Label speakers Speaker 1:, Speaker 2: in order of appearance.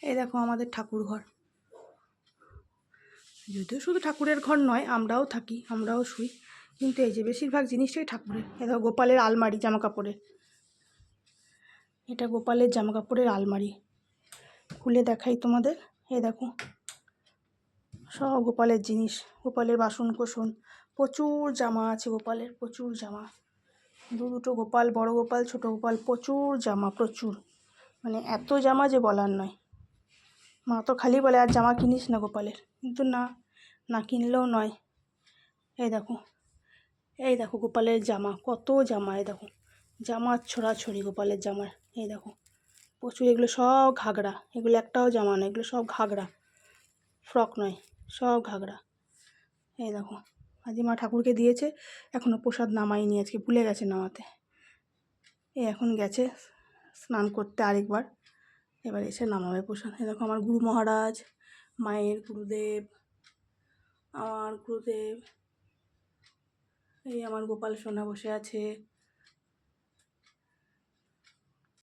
Speaker 1: এই দেখো আমাদের ঠাকুর ঘর। যদিও শুধু ঠাকুরের ঘর নয়, আমরাও থাকি, আমরাও শুই, কিন্তু এই যে বেশিরভাগ জিনিসটাই ঠাকুরের। এ দেখো গোপালের আলমারি, জামা কাপড়ের। এটা গোপালের জামা কাপড়ের আলমারি। খুলে দেখাই তোমাদের। এই দেখো সব গোপালের জিনিস, গোপালের বাসন কোসন, প্রচুর জামা আছে গোপালের, প্রচুর জামা। দুটো গোপাল, বড় গোপাল, ছোট গোপাল, প্রচুর জামা, প্রচুর, মানে এত জামা যে বলার নয়। মা তো খালি বলে আর জামা কিনিস না গোপালের, কিন্তু না, না কিনলেও নয়। এই দেখো, এই দেখো গোপালের জামা, কত জামা। এই দেখো জামা ছড়াছড়ি গোপালের জামার। এই দেখো প্রচুর, এগুলো সব ঘাগরা, এগুলো একটাও জামা নয়, এগুলো সব ঘাগরা, ফ্রক নয়, সব ঘাগরা। এই দেখো আজকে মা ঠাকুরকে দিয়েছে, এখনও প্রসাদ নামাইনি, আজকে ভুলে গেছে নামাতে। এই এখন গেছে স্নান করতে আরেকবার, এবার এসে নামাবে প্রসাদ। এই দেখো আমার গুরু মহারাজ, মায়ের গুরুদেব, আমার গুরুদেব। এই আমার গোপাল সোনা বসে আছে।